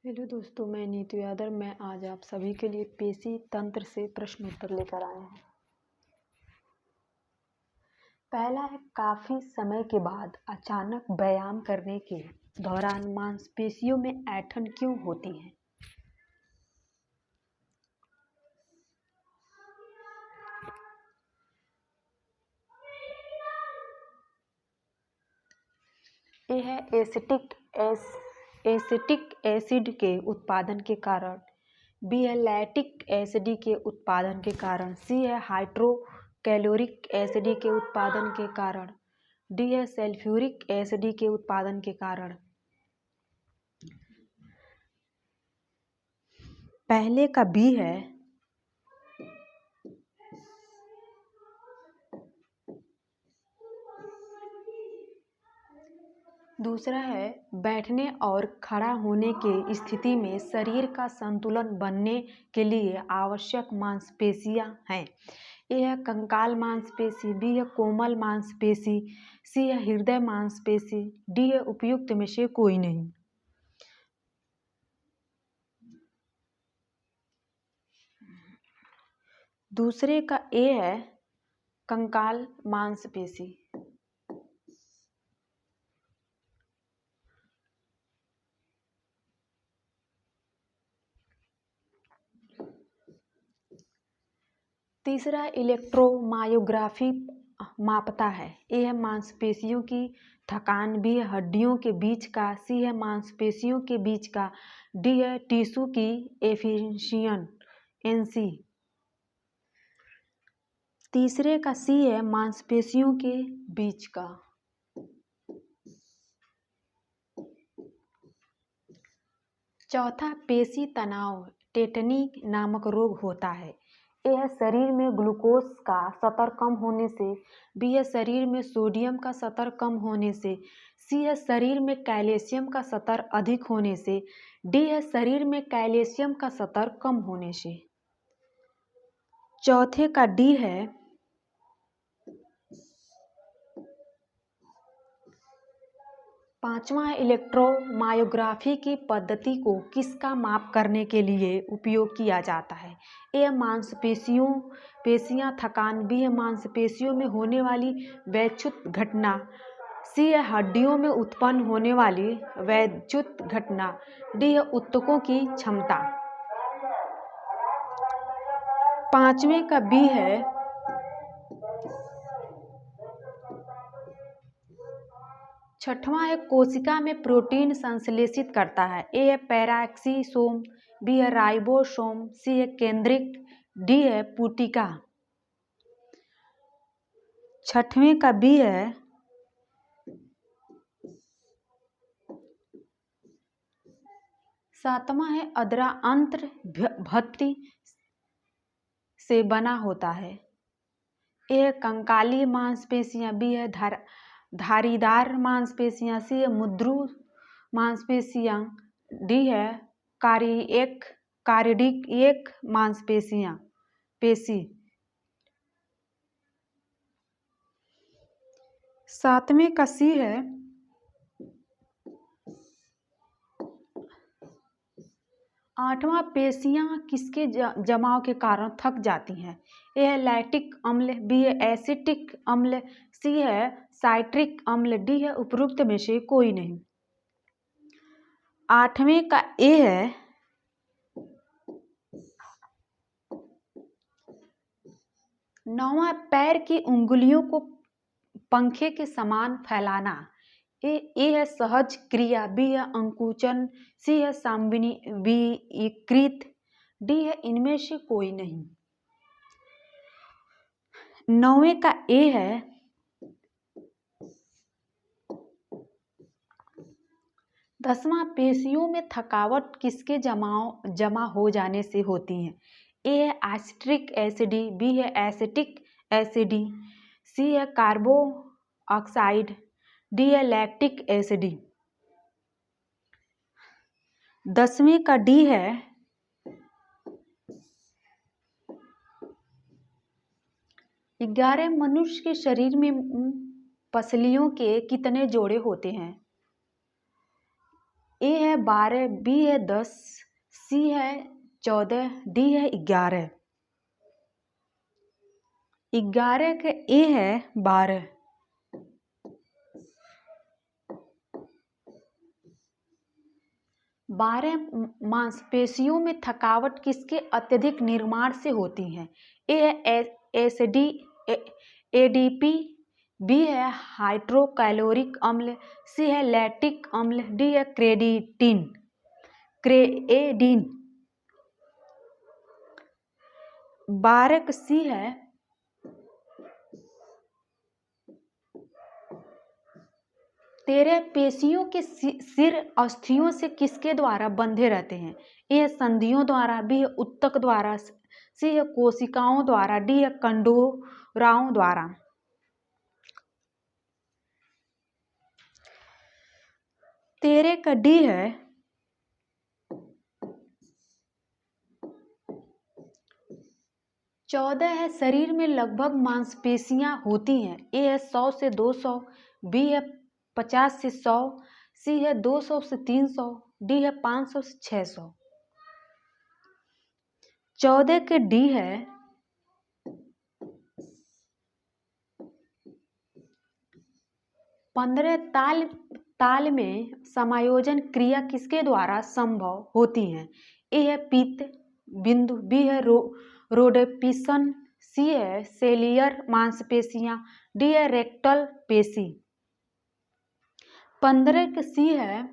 Hello दोस्तों, मैं नीतू यादव। मैं आज आप सभी के लिए पेशी तंत्र से प्रश्न उत्तर लेकर आए हैं। पहला है, काफी समय के बाद अचानक व्यायाम करने के दौरान मांसपेशियों में ऐंठन क्यों होती है? ए है एसिटिक एसिड के उत्पादन के कारण। बी है लैक्टिक एसिड के उत्पादन के कारण। सी है हाइड्रोक्लोरिक एसिड के उत्पादन के कारण। डी है सल्फ्यूरिक एसिड के उत्पादन के कारण। पहले का बी है। दूसरा है, बैठने और खड़ा होने के स्थिति में शरीर का संतुलन बनने के लिए आवश्यक मांसपेशियां हैं। ए है कंकाल मांसपेशी। बी है कोमल मांसपेशी। सी है हृदय मांसपेशी। डी है उपयुक्त में से कोई नहीं। दूसरे का ए है कंकाल मांसपेशी। तीसरा इलेक्ट्रोमायोग्राफी मापता है। ए है मांसपेशियों की थकान। बी है हड्डियों के बीच का। सी है मांसपेशियों के बीच का। डी है टिश्यू की एफिशिएंसी। तीसरे का सी है मांसपेशियों के बीच का। चौथा, पेशी तनाव टेटनी नामक रोग होता है। ए है शरीर में ग्लूकोज का स्तर कम होने से। बी है शरीर में सोडियम का स्तर कम होने से। सी है शरीर में कैल्शियम का स्तर अधिक होने से। डी है शरीर में कैल्शियम का स्तर कम होने से। चौथे का डी है। पांचवा है, इलेक्ट्रोमायोग्राफी की पद्धति को किसका माप करने के लिए उपयोग किया जाता है? ए पेशियां थकान। बी है मांसपेशियों में होने वाली वैच्युत घटना। सी है हड्डियों में उत्पन्न होने वाली वैच्युत घटना। डी है ऊतकों की क्षमता। पांचवें का बी है। छठवां है, कोशिका में प्रोटीन संश्लेषित करता है। ए है पैराक्सीसोम। बी है राइबोसोम। सी है केंद्रिक। डी है पुटिका। छठवें का बी है। सातवां है, अधरा अंत्र भत्ती से बना होता है। ए है कंकाली मांसपेशियां। बी है धारीदार मांसपेशियां। सी है मुद्रू मांसपेशियां। डी है कार्डियक मांसपेशियां पेशी। सातवें का सी है। आठवां, पेशियां किसके जमाव के कारण थक जाती हैं? ए है लैक्टिक अम्ल। बी है एसिटिक अम्ल। सी है साइट्रिक अम्ल। डी है उपरोक्त में से कोई नहीं। आठवें का ए है। नौवां, पैर की उंगलियों को पंखे के समान फैलाना। ए है सहज क्रिया। बी है अंकुचन। सी है विकृत। डी है इनमें से कोई नहीं। नौवें का ए है। दसवां, पेशियों में थकावट किसके जमा हो जाने से होती है? ए है एसिट्रिक एसिड। बी है एसिटिक एसिड। सी है कार्बोऑक्साइड। डी है लैक्टिक एसिड। 10वें का डी है। ग्यारह, मनुष्य के शरीर में पसलियों के कितने जोड़े होते हैं? ए है 12, बी है 10, सी है 14, डी है 11। 11 के ए है 12। 12 मांसपेशियों में थकावट किसके अत्यधिक निर्माण से होती है? ए है एसडी एडीपी, बी है हाइड्रोक्लोरिक अम्ल, सी है लैक्टिक अम्ल, डी है क्रेडिटिन क्रेएडिन। 12 का सी है तेरे पेशियों के सिर अस्थियों से किसके द्वारा बंधे रहते हैं? ए है संधियों द्वारा, बी है उत्तक द्वारा, सी है कोशिकाओं द्वारा, डी है कंडराओं द्वारा। तेरे का डी है 14 है शरीर में लगभग मांसपेशियां होती हैं। ए है 100 से 200, बी है 50 से 100, सी है 200 से 300, डी है 500 से 600। 14 के डी है 15 ताल में समायोजन क्रिया किसके द्वारा संभव होती है? ए है पित्त बिंदु, बी है रोडेपिसन, सी है सेलियर मांसपेशियां, डी है रेक्टल पेशी। 15 के सी है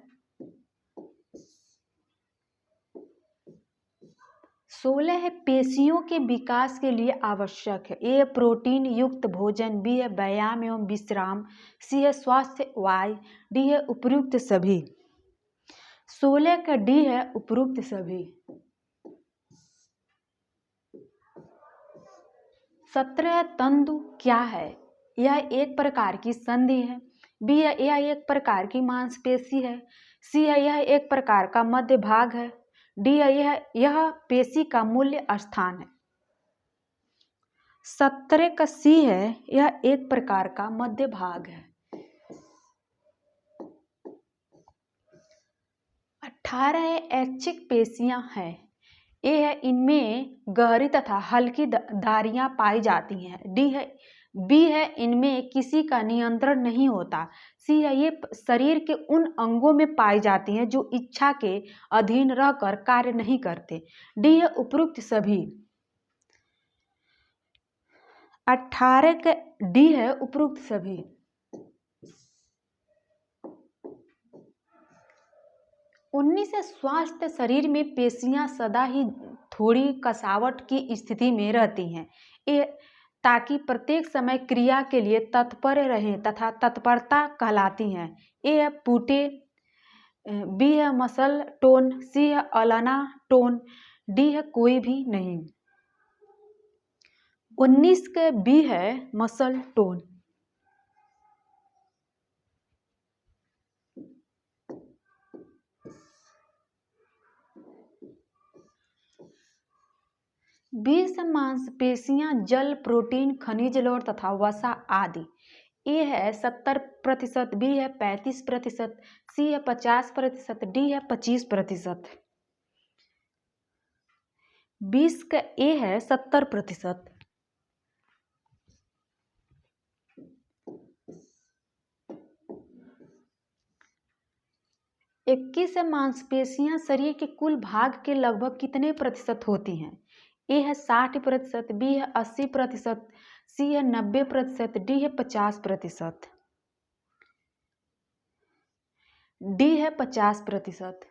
16 है पेशियों के विकास के लिए आवश्यक है। ए प्रोटीन युक्त भोजन, बी है व्यायाम एवं विश्राम, सी है स्वास्थ्य वाय, डी है उपयुक्त सभी। 16 का डी है उपयुक्त सभी। 17 तंतु क्या है? यह एक प्रकार की संधि है, बी है यह एक प्रकार की मांसपेशी है, सी है यह एक प्रकार का मध्य भाग है, डी है यह पेशी का मूल्य स्थान है। 17 का सी है यह एक प्रकार का मध्य भाग है। 18 ऐच्छिक पेशियां हैं। ए है इनमें गहरी तथा हल्की धारियां पाई जाती हैं, डी है बी है इनमें किसी का नियंत्रण नहीं होता, सी है ये शरीर के उन अंगों में पाई जाती हैं जो इच्छा के अधीन रहकर कार्य नहीं करते, डी है उपयुक्त सभी। 18 का डी है उपयुक्त सभी। 19 स्वास्थ्य शरीर में पेशियां सदा ही थोड़ी कसावट की स्थिति में रहती हैं, ताकि प्रत्येक समय क्रिया के लिए तत्पर रहें तथा तत्परता कहलाती हैं। ए है पुटे, बी है मसल टोन, सी है अलाना टोन, डी है कोई भी नहीं। 19 के बी है मसल टोन। 20 मांसपेशियां जल, प्रोटीन, खनिज लवण तथा वसा आदि। ए है 70%, बी है 35%, सी है 50%, डी है 25%। 20 का ए है 70%। 21 मांसपेशियां शरीर के कुल भाग के लगभग कितने प्रतिशत होती हैं? ए है 60%, बी है 80%, सी है 90%, डी है 50%। डी है 50%।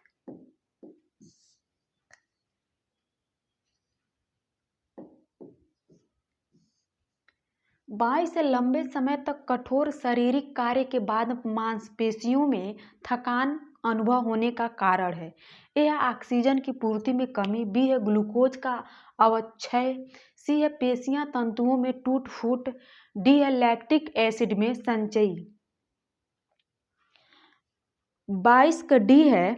22 से लंबे समय तक कठोर शारीरिक कार्य के बाद मांसपेशियों में थकान अनुभव होने का कारण है। ए है ऑक्सीजन की पूर्ति में कमी, बी है ग्लूकोज का अवक्षय, सी है पेशियां तंतुओं में टूट फूट, डी है लैक्टिक एसिड में संचयी। 22 का डी है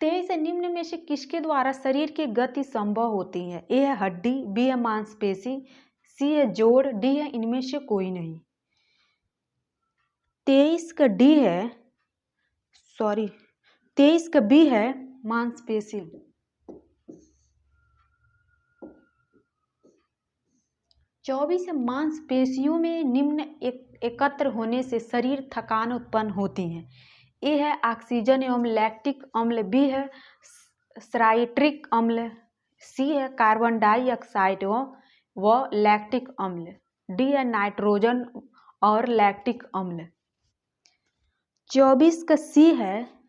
23 निम्न में से किसके द्वारा शरीर की गति संभव होती है? ए है हड्डी, बी है मांसपेशी, सी है जोड़, डी है इनमें से कोई नहीं। 23 का डी है, सॉरी 23 का बी है मांसपेशी। 24 मांसपेशियों में निम्न एकत्र होने से शरीर थकान उत्पन्न होती है। ए है ऑक्सीजन एवं लैक्टिक अम्ल, बी है साइट्रिक अम्ल, सी है कार्बन डाइऑक्साइड व लैक्टिक अम्ल, डी है नाइट्रोजन और लैक्टिक अम्ल। 24 का सी है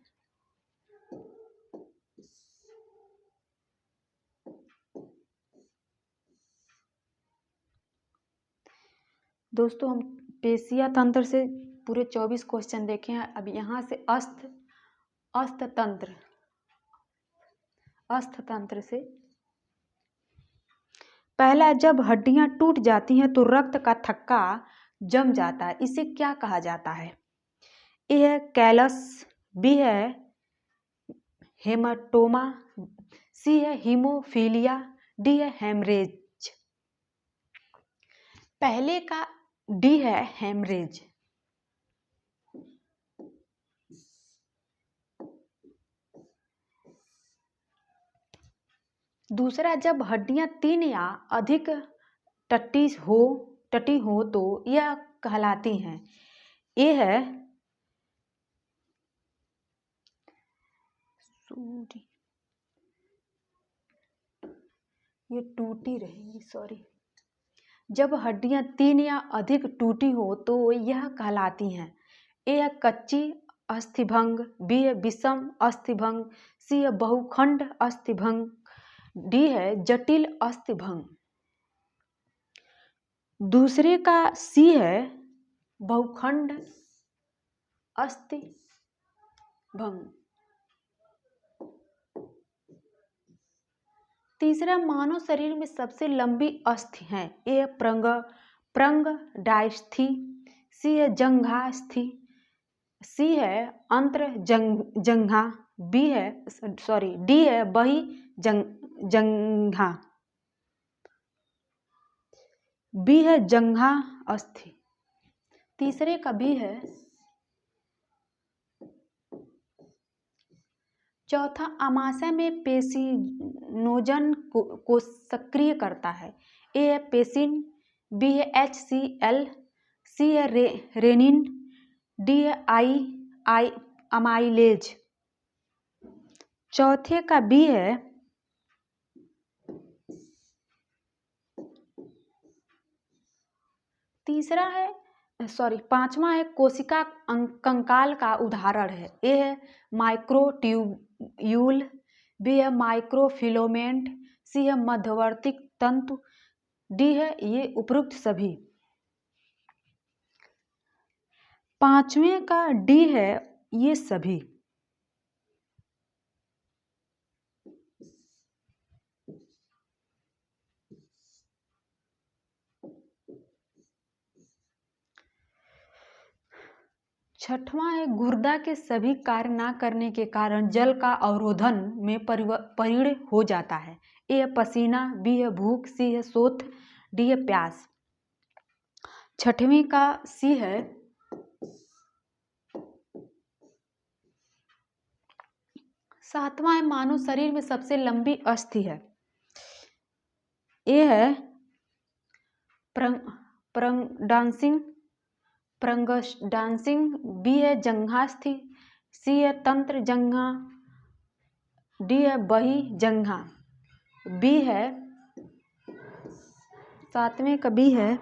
दोस्तों, हम पेशिया तंत्र से पूरे 24 क्वेश्चन देखे हैं। अब यहाँ से अस्थ तंत्र से पहला, जब हड्डियां टूट जाती हैं तो रक्त का थक्का जम जाता है, इसे क्या कहा जाता है? ए है कैलस, बी है हेमाटोमा, सी है हीमोफीलिया, डी है हेमरेज। पहले का डी है हेमरेज। दूसरा, जब हड्डियां 3 या अधिक टटी हो तो यह कहलाती हैं। ए है ये टूटी रहेगी, सॉरी। जब हड्डियां 3 या अधिक टूटी हो तो यह कहलाती हैं। ए है कच्ची अस्थिभंग, बी है विषम अस्थिभंग, सी है बहुखंड अस्थिभंग, डी है जटिल अस्थिभंग। दूसरे का सी है बहुखंड अस्थिभंग। तीसरा, मानव शरीर में सबसे लंबी अस्थि है। ए प्रंग डायस्थि, सी है जंघास्थि, सी है अंत्र जंघा, बी है सॉरी डी है बही जंघा, बी है जंघा अस्थि। तीसरे का बी है। चौथा, आमाशय में पेशिनोजन को सक्रिय करता है। ए है पेसिन, बी है HCl, सी है रेनिन, डी है आई अमाइलेज। चौथे का बी है। तीसरा है सॉरी पांचवा है कोशिका कंकाल का उदाहरण है। ए है माइक्रोट्यूब्यूल, बी है माइक्रोफिलामेंट, सी है मध्यवर्ती तंतु, डी है ये उपरोक्त सभी। पांचवें का डी है ये सभी। छठवां है गुर्दा के सभी कार्य न करने के कारण जल का अवरोधन में परिणत हो जाता है। ए है पसीना, बी है भूख, सी है शोथ, डी है प्यास। छठवीं का सी है। सातवां है मानव शरीर में सबसे लंबी अस्थि है। ए है प्रंगडांसिंग, बी है जंघास्थि, सी है तंत्र जंघा, डी है बही जंघा, बी है सातवें का बी है।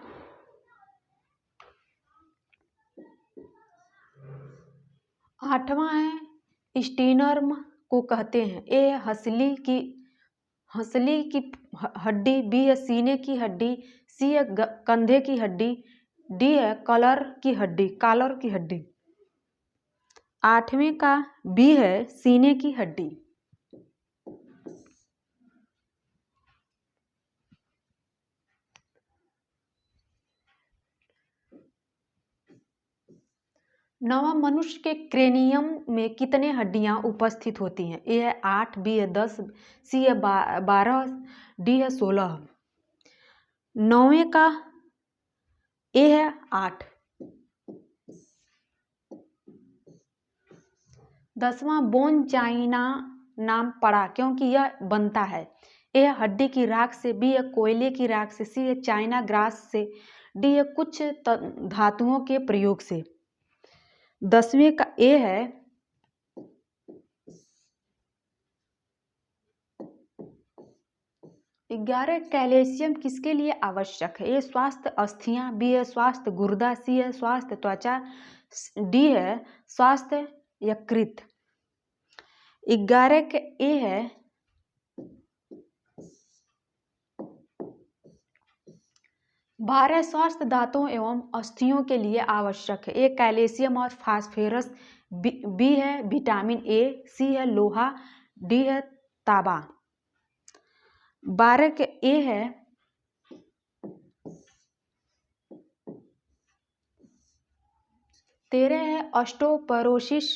आठवां है स्टीनर्म को कहते हैं। ए है हंसली की हड्डी, बी है सीने की हड्डी, सी है कंधे की हड्डी, डी है कॉलर की हड्डी। आठवें का बी है सीने की हड्डी। नवा, मनुष्य के क्रेनियम में कितने हड्डियां उपस्थित होती हैं? ए है 8, बी है 10, सी है 12, डी है 16। 9वें का ए है 8। 10वां बोन चाइना नाम पड़ा क्योंकि यह बनता है। ए है हड्डी की राख से, बी है कोयले की राख से, सी है चाइना ग्रास से, डी है कुछ धातुओं के प्रयोग से। 10वें का ए है 11 कैल्शियम किसके लिए आवश्यक है? ए स्वास्थ्य अस्थियां, बी है स्वास्थ्य गुर्दा, सी है स्वास्थ्य त्वचा, डी है स्वास्थ्य यकृत। 11 के ए है 12 स्वास्थ्य दांतों एवं अस्थियों के लिए आवश्यक है। ए कैल्शियम और फास्फोरस, बी है विटामिन ए, सी है लोहा, डी है तांबा। 12 के ए है 13 है ऑस्टोपरोसिस,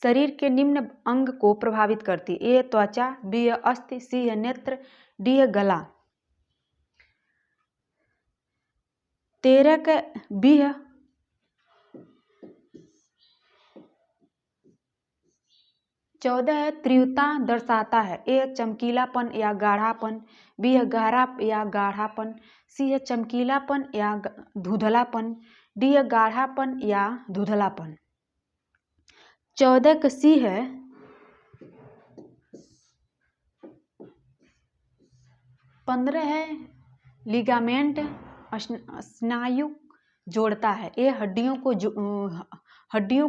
शरीर के निम्न अंग को प्रभावित करती है। ए है त्वचा, बी है अस्थि, सी है नेत्र, डी है गला। 13 का बी है 14 है तीव्रता दर्शाता है। ए है चमकीलापन या गाढ़ापन, बी है गहरा या गाढ़ापन, सी है चमकीलापन या धुंधलापन, डी है गाढ़ापन या धुंधलापन। 14 का सी है 15 है लिगामेंट, स्नायु जोड़ता है। ए हड्डियों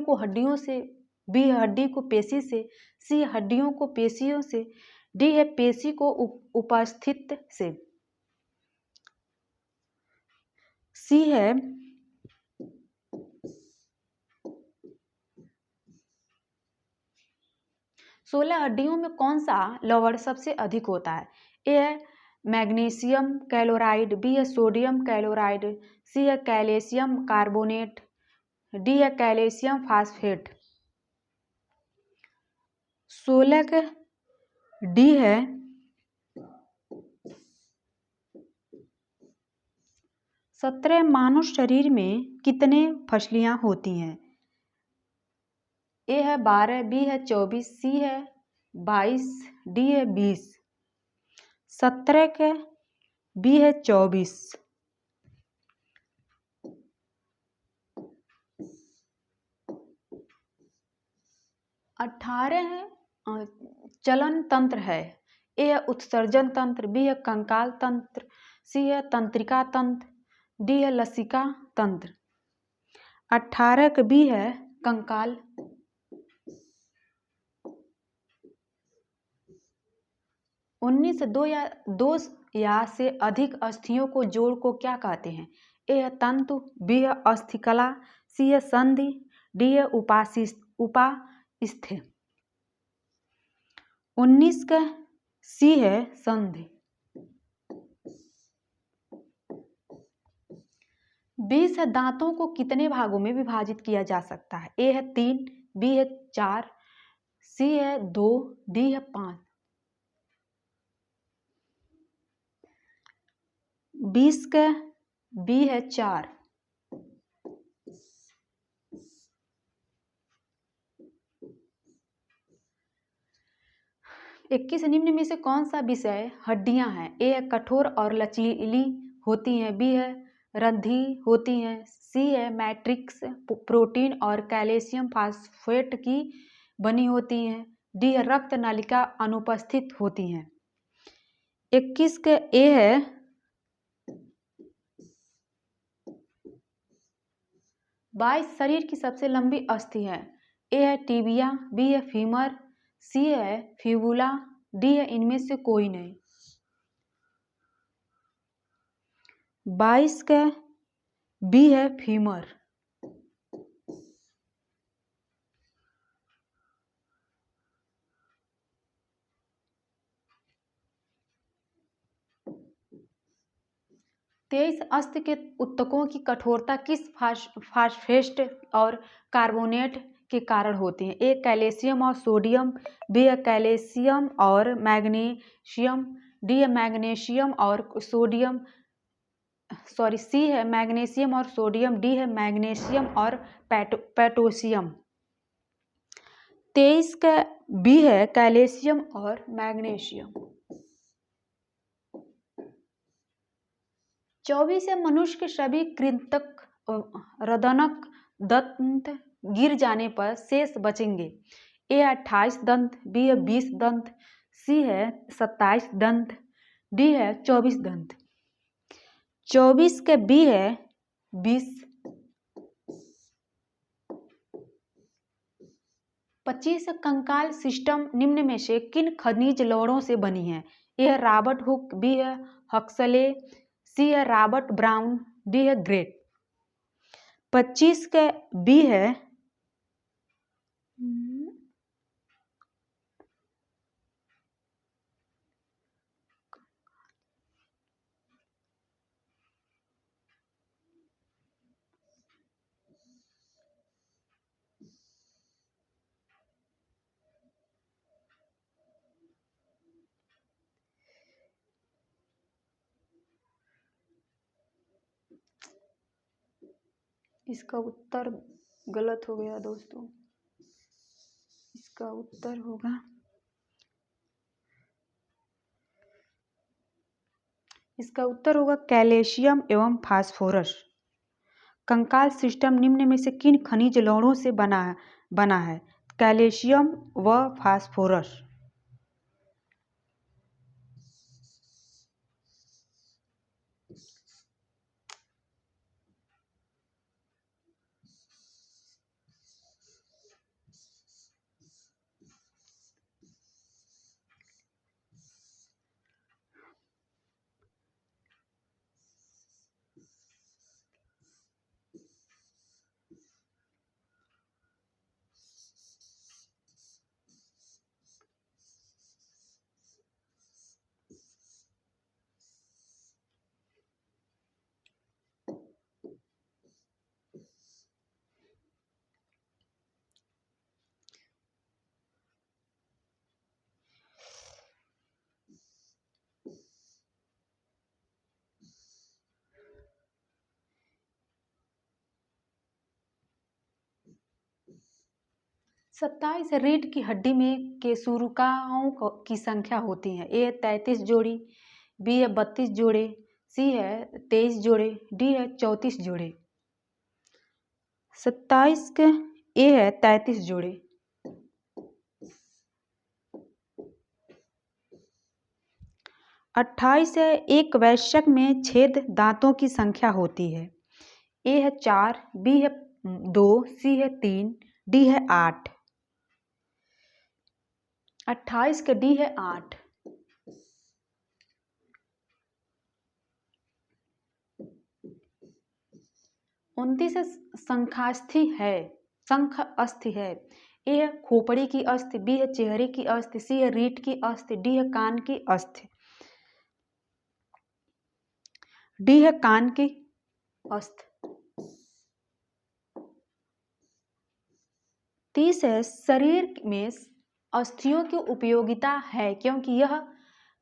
को हड्डियों से, बी हड्डी को पेशी से, सी हड्डियों को पेशियों से, डी है पेशी को उपस्थित से। सी है 16 हड्डियों में कौन सा लवण सबसे अधिक होता है? ए है मैग्नीशियम क्लोराइड, बी है सोडियम क्लोराइड, सी है कैल्शियम कार्बोनेट, डी है कैल्शियम फास्फेट। 16 का डी है 17 मानव शरीर में कितने फसलियां होती हैं? ए है 12, बी है 24, सी है 22, डी है 20। 17 के बी है 24। 18 है चलन तंत्र है। ए है उत्सर्जन तंत्र, बी है कंकाल तंत्र, सी है तंत्रिका तंत्र, डी है लसिका तंत्र। 18 का बी है कंकाल। 19 दो या से अधिक अस्थियों को जोड़ को क्या कहते हैं? ए है तंतु, बी है अस्थिकला, सी है संधि, डी है उपास्थि। 19 का सी है संधि। 20 दांतों को कितने भागों में विभाजित किया जा सकता है? ए है 3, बी है 4, सी है 2, डी है 5। 20 का बी है 4। 21 निम्न में से कौन सा विषय हड्डियां हैं? ए है कठोर और लचीली होती हैं, बी है रंधी होती हैं, सी है मैट्रिक्स प्रोटीन और कैल्शियम फास्फेट की बनी होती हैं, डी है रक्त नलिका अनुपस्थित होती हैं। 21 के ए है 22 शरीर की सबसे लंबी अस्थि है। ए है टिबिया, बी है फीमर, सी है फिबुला, डी है इनमें से कोई नहीं। 22 का बी है फीमर। 23 अस्थि के ऊतकों की कठोरता किस फास्फेट और कार्बोनेट के कारण होती है? ए कैल्शियम और सोडियम, बी है कैल्शियम और मैग्नीशियम, डी है मैग्नीशियम और सोडियम, सी है मैग्नीशियम और सोडियम, डी है मैग्नीशियम और पोटेशियम। 23 का बी है कैल्शियम और मैग्नीशियम। 24 है मनुष्य के सभी कृंतक रदनक दंत गिर जाने पर शेष बचेंगे। ए 28 दंत, बी है 20 दंत, सी है 27 दंत, डी है 24 दंत। 24 के बी है 20। 25 कंकाल सिस्टम निम्न में से किन खनिज लवणों से बनी है? ए है रॉबर्ट हुक, बी है हक्सले, सी है रॉबर्ट ब्राउन, डी है ग्रेट। 25 के बी है इसका उत्तर गलत हो गया दोस्तों। इसका उत्तर होगा कैल्शियम एवं फास्फोरस। कंकाल सिस्टम निम्न में से किन खनिज लवणों से बना है? कैल्शियम व फास्फोरस। सत्ताईस रीढ़ की हड्डी में केशुरुकाओं की संख्या होती है। ए 33 जोड़ी, बी है 32 जोड़े, सी है 23 जोड़े, डी है 34 जोड़े। 27 के ए है 33 जोड़े। 28 है एक वयस्क में छेद दांतों की संख्या होती है। ए है 4, बी है 2, सी है 3, डी है 8। 28 का डी है 8। 29 शंखास्थि है, शंख अस्थि है। ए है खोपड़ी की अस्थि, बी है चेहरे की अस्थि, सी है रीढ़ की अस्थि, डी है कान की अस्थि। डी है कान की अस्थि। 30 है शरीर में अस्थियों की उपयोगिता है क्योंकि यह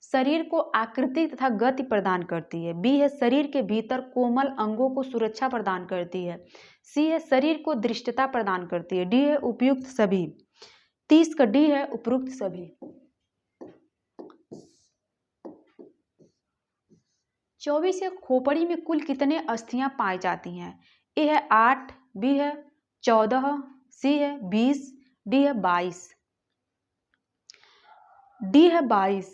शरीर को आकृति तथा गति प्रदान करती है। बी है शरीर के भीतर कोमल अंगों को सुरक्षा प्रदान करती है, सी है शरीर को दृढ़ता प्रदान करती है, डी है उपयुक्त सभी। 30 का डी है उपयुक्त सभी। 24 है खोपड़ी में कुल कितने अस्थियां पाई जाती हैं? ए है 8, बी है 14, सी है 20, डी है 22। डी है 22।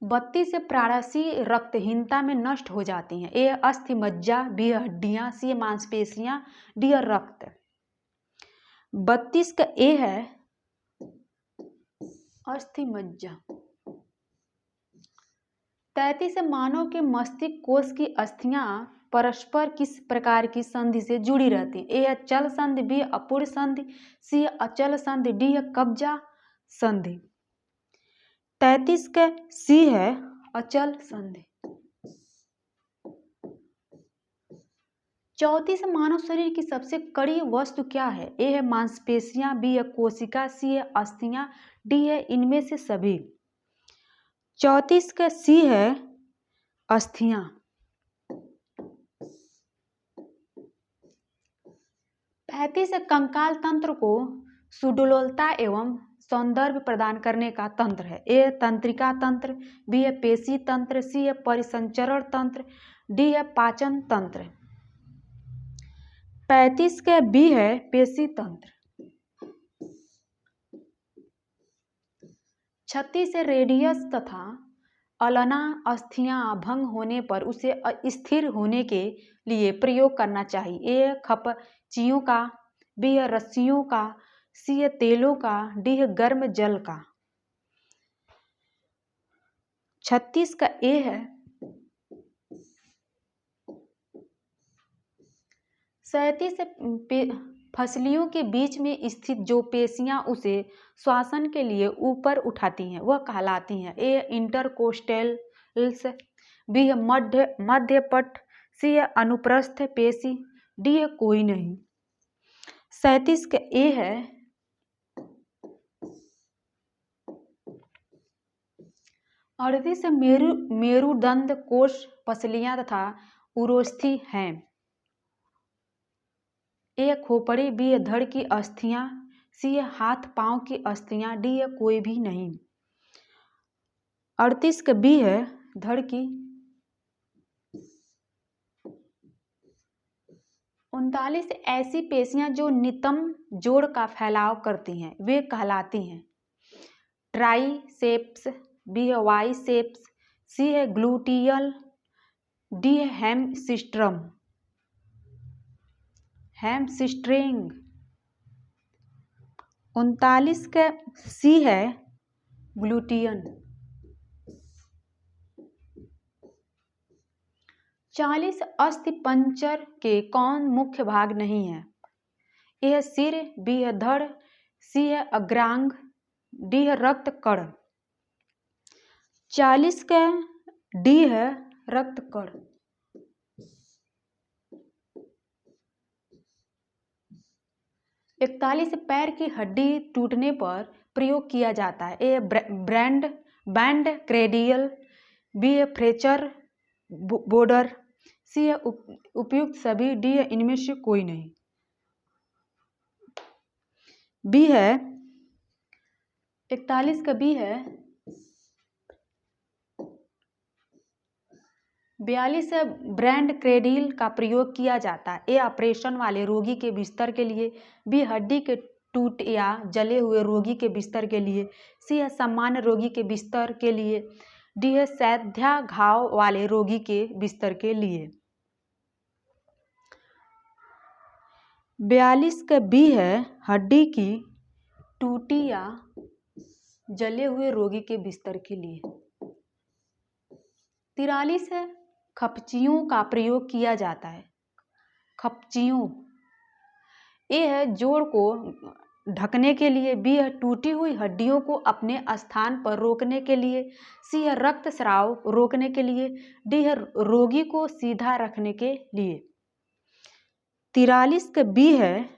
32 से प्राणसी रक्तहीनता में नष्ट हो जाती हैं। ए अस्थि मज्जा, बी है हड्डियां, सी है मांसपेशियां, डी है रक्त। 32 का ए है अस्थि मज्जा। 33 से मानव के मस्तिष्क कोश की अस्थियां परस्पर किस प्रकार की संधि से जुड़ी रहती है? ए है चल संधि, बी है अपूर्ण संधि, सी है अचल संधि, डी है कब्जा संधि। 33 का सी है अचल संधि। 34 मानव शरीर की सबसे कड़ी वस्तु क्या है? ए है मांसपेशियां, बी है कोशिका, सी है अस्थियां, डी है इनमें से सभी। 34 का सी है अस्थियां। 35 कंकाल तंत्र को सुडौलता एवं सौंदर्य प्रदान करने का तंत्र है। ए तंत्रिका तंत्र, बी है पेशी तंत्र, सी है परिसंचरण तंत्र, डी है पाचन तंत्र। 35 का बी है पेशी तंत्र। 36 रेडियस तथा अल्ना अस्थियां भंग होने पर उसे स्थिर होने के लिए प्रयोग करना चाहिए। ए खपचियों का, बी है रस्सियों का, सी है तेलों का, डी है गर्म जल का। 36 का ए है 37 फसलियों के बीच में स्थित जो पेशियां उसे श्वसन के लिए ऊपर उठाती हैं वह कहलाती हैं। ए इंटरकोस्टल्स, बी है मध्य पट, सी है अनुप्रस्थ पेशी, डी है कोई नहीं। 37 का ए है अर्धी से मेरुदंड कोष पसलियां तथा उरोस्थी हैं। ए खोपड़ी, बी है धड़ की अस्थियां, सी है हाथ पांव की अस्थियां, डी है कोई भी नहीं। 38 का बी है धड़ की। 39 ऐसी पेशियां जो नितंब जोड़ का फैलाव करती हैं वे कहलाती हैं। ट्राइसेप्स, बी है बाइसेप्स, सी है ग्लूटियल, डी है हैमस्ट्रिंग। 39 का सी है ग्लूटियन। 40 अस्थिपंजर के कौन मुख्य भाग नहीं है? ए है सिर, बी है धड़, सी है अग्रांग, डी है रक्त कण। 40 का डी है रक्त कण। 41 पैर की हड्डी टूटने पर प्रयोग किया जाता है। ए बैंड क्रेडियल, बी है फ्रैक्चर बॉर्डर, सी है उपयुक्त सभी, डी है इनमें से कोई नहीं। बी है 41 का बी है 42 ब्रैंड क्रेडिल का प्रयोग किया जाता है। ए ऑपरेशन वाले रोगी के बिस्तर के लिए, बी हड्डी के टूट या जले हुए रोगी के बिस्तर के लिए, सी है सामान्य रोगी के बिस्तर के लिए, डी है सैद्धा घाव वाले रोगी के बिस्तर के लिए। 42 का बी है हड्डी की टूटी या जले हुए रोगी के बिस्तर के लिए। 43 है खपचियों का प्रयोग किया जाता है। खपचियों। ए है जोड़ को ढकने के लिए, बी है टूटी हुई हड्डियों को अपने स्थान पर रोकने के लिए, सी है रक्त स्राव रोकने के लिए, डी है रोगी को सीधा रखने के लिए। 43 का बी है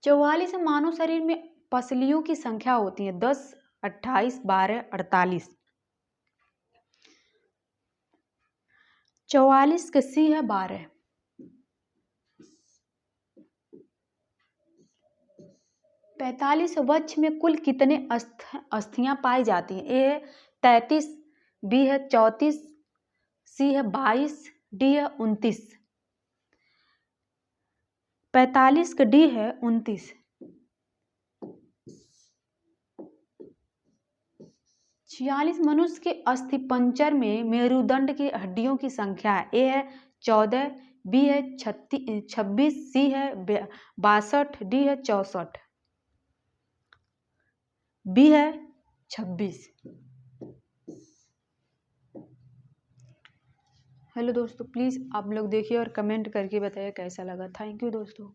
44 मानव शरीर में पसलियों की संख्या होती है 10, 28, 12, 48। 44 का सी है 12। 45 वक्ष में कुल कितने अस्थियां पाई जाती हैं? ए है 33, बी है 34, सी है 22, डी है 29। 45 का डी है 29। 46 मनुष्य के अस्थिपंजर में मेरुदंड की हड्डियों की संख्या है। ए है 14, बी है 26, सी है 62, डी है 64। बी है 26। हेलो दोस्तों, प्लीज़ आप लोग देखिए और कमेंट करके बताइए कैसा लगा। थैंक यू दोस्तों।